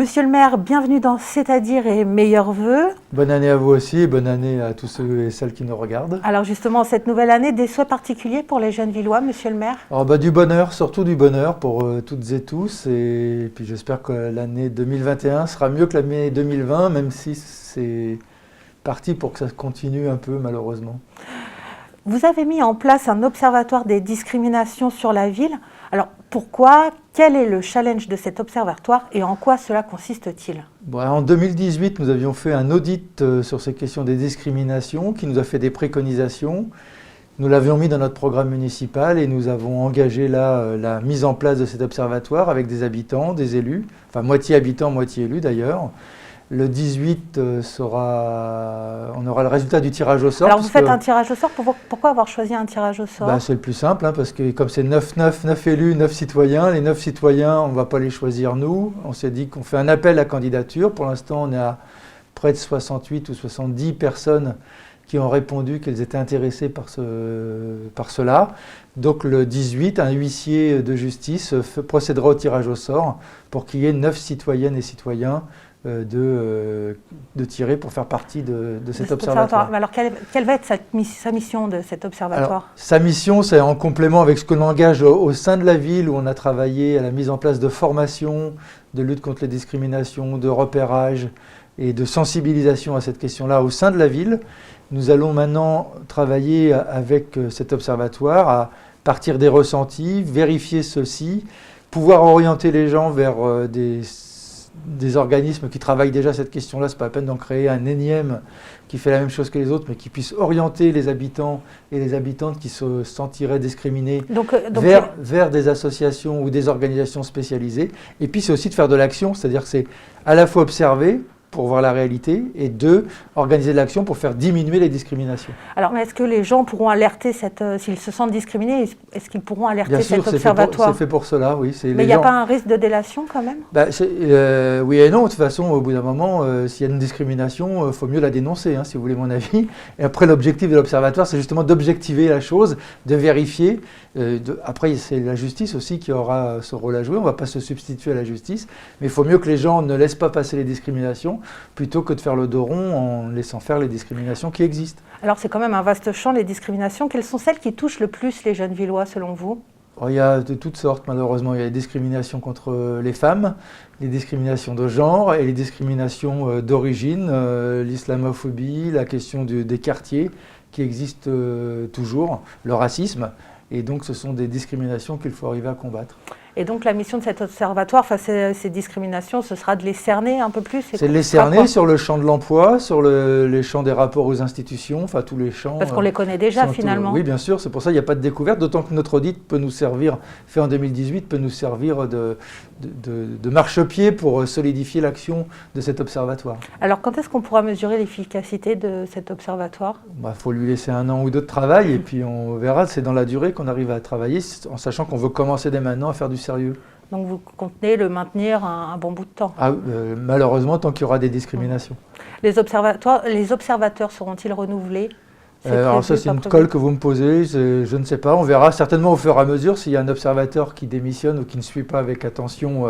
Monsieur le maire, bienvenue dans C'est-à-dire et meilleurs vœux. Bonne année à vous aussi et bonne année à tous ceux et celles qui nous regardent. Alors justement, cette nouvelle année, des souhaits particuliers pour les jeunes Villois, monsieur le maire? Alors du bonheur, surtout du bonheur pour toutes et tous. Et puis j'espère que l'année 2021 sera mieux que l'année 2020, même si c'est parti pour que ça continue un peu malheureusement. Vous avez mis en place un observatoire des discriminations sur la ville. Alors pourquoi? Quel est le challenge de cet observatoire et en quoi cela consiste-t-il? En 2018, nous avions fait un audit sur ces questions des discriminations qui nous a fait des préconisations. Nous l'avions mis dans notre programme municipal et nous avons engagé là la mise en place de cet observatoire avec des habitants, des élus, enfin moitié habitants, moitié élus d'ailleurs. Le 18 on aura le résultat du tirage au sort. Alors vous faites un tirage au sort, pourquoi avoir choisi un tirage au sort? C'est le plus simple, parce que comme c'est 9 élus, 9 citoyens, les 9 citoyens, on ne va pas les choisir nous. On s'est dit qu'on fait un appel à candidature. Pour l'instant, on est à près de 68 ou 70 personnes qui ont répondu qu'elles étaient intéressées par cela. Donc le 18, un huissier de justice procédera au tirage au sort pour qu'il y ait 9 citoyennes et citoyens de tirer pour faire partie de cet observatoire. Alors quelle va être sa mission de cet observatoire? Alors, sa mission, c'est en complément avec ce que l'on engage au sein de la ville où on a travaillé à la mise en place de formations, de lutte contre les discriminations, de repérage et de sensibilisation à cette question-là au sein de la ville. Nous allons maintenant travailler avec cet observatoire à partir des ressentis, vérifier ceci, pouvoir orienter les gens vers des organismes qui travaillent déjà cette question-là. Ce n'est pas la peine d'en créer un énième qui fait la même chose que les autres, mais qui puisse orienter les habitants et les habitantes qui se sentiraient discriminés vers des associations ou des organisations spécialisées. Et puis c'est aussi de faire de l'action, c'est-à-dire que c'est à la fois observer pour voir la réalité, et deux, organiser de l'action pour faire diminuer les discriminations. Alors, est-ce que les gens pourront alerter, s'ils se sentent discriminés, est-ce qu'ils pourront alerter cet observatoire? C'est fait pour cela, oui. Mais il n'y a pas un risque de délation quand même? Oui et non, de toute façon, au bout d'un moment, s'il y a une discrimination, il faut mieux la dénoncer, si vous voulez mon avis. Et après, l'objectif de l'observatoire, c'est justement d'objectiver la chose, de vérifier. Après, c'est la justice aussi qui aura ce rôle à jouer. On ne va pas se substituer à la justice, mais il faut mieux que les gens ne laissent pas passer les discriminations plutôt que de faire le dos rond en laissant faire les discriminations qui existent. Alors c'est quand même un vaste champ, les discriminations. Quelles sont celles qui touchent le plus les jeunes Villois selon vous? Il y a de toutes sortes malheureusement. Il y a les discriminations contre les femmes, les discriminations de genre et les discriminations d'origine, l'islamophobie, la question des quartiers qui existent toujours, le racisme. Et donc ce sont des discriminations qu'il faut arriver à combattre. Et donc la mission de cet observatoire face à ces discriminations, ce sera de les cerner un peu plus? C'est de les cerner sur le champ de l'emploi, sur les champs des rapports aux institutions, enfin tous les champs. Parce qu'on les connaît déjà finalement. Oui bien sûr, c'est pour ça qu'il n'y a pas de découverte, d'autant que notre audit peut nous servir, fait en 2018, peut nous servir de marchepied pour solidifier l'action de cet observatoire. Alors quand est-ce qu'on pourra mesurer l'efficacité de cet observatoire? Faut lui laisser 1 an ou 2 de travail et puis on verra, c'est dans la durée qu'on arrive à travailler, en sachant qu'on veut commencer dès maintenant à faire du sérieux. Donc vous comptez le maintenir un bon bout de temps? Malheureusement, tant qu'il y aura des discriminations. Les observateurs seront-ils renouvelés? Alors ça, c'est une colle que vous me posez, je ne sais pas. On verra certainement au fur et à mesure s'il y a un observateur qui démissionne ou qui ne suit pas avec attention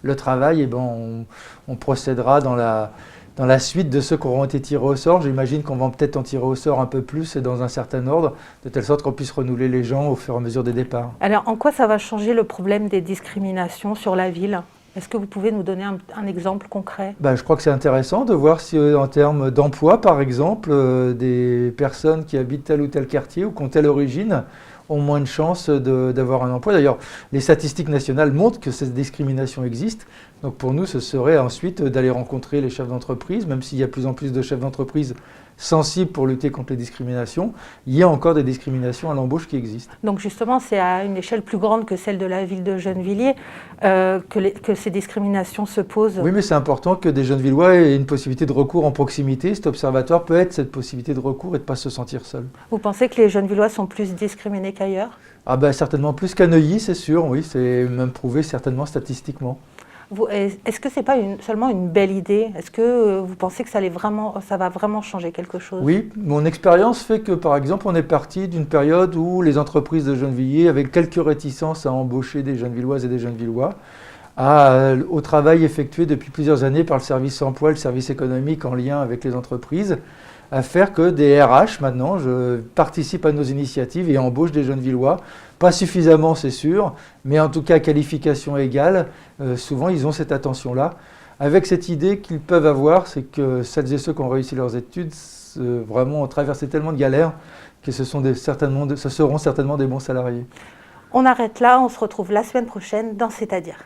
le travail, on procédera dans la suite de ceux qui auront été tirés au sort. J'imagine qu'on va peut-être en tirer au sort un peu plus et dans un certain ordre, de telle sorte qu'on puisse renouveler les gens au fur et à mesure des départs. Alors en quoi ça va changer le problème des discriminations sur la ville ? Est-ce que vous pouvez nous donner un exemple concret? Je crois que c'est intéressant de voir si en termes d'emploi, par exemple, des personnes qui habitent tel ou tel quartier ou qui ont telle origine ont moins de chances d'avoir un emploi. D'ailleurs, les statistiques nationales montrent que cette discrimination existe. Donc pour nous, ce serait ensuite d'aller rencontrer les chefs d'entreprise, même s'il y a de plus en plus de chefs d'entreprise sensibles pour lutter contre les discriminations, il y a encore des discriminations à l'embauche qui existent. Donc justement, c'est à une échelle plus grande que celle de la ville de Gennevilliers que ces discriminations se posent. Oui, mais c'est important que des Gennevillois aient une possibilité de recours en proximité. Cet observatoire peut être cette possibilité de recours et de ne pas se sentir seul. Vous pensez que les Gennevillois sont plus discriminés qu'ailleurs? Certainement plus qu'à Neuilly, c'est sûr, oui, c'est même prouvé certainement statistiquement. Est-ce que ce n'est pas seulement une belle idée? Est-ce que vous pensez que ça va vraiment changer quelque chose? Oui, mon expérience fait que, par exemple, on est parti d'une période où les entreprises de Gennevilliers avaient quelques réticences à embaucher des Gennevilloises et des Gennevillois. au travail effectué depuis plusieurs années par le service emploi, le service économique en lien avec les entreprises, à faire que des RH maintenant participent à nos initiatives et embauchent des jeunes Villois. Pas suffisamment, c'est sûr, mais en tout cas, qualification égale, souvent ils ont cette attention-là. Avec cette idée qu'ils peuvent avoir, c'est que celles et ceux qui ont réussi leurs études vraiment ont traversé tellement de galères que ce seront certainement des bons salariés. On arrête là, on se retrouve la semaine prochaine dans C'est-à-dire.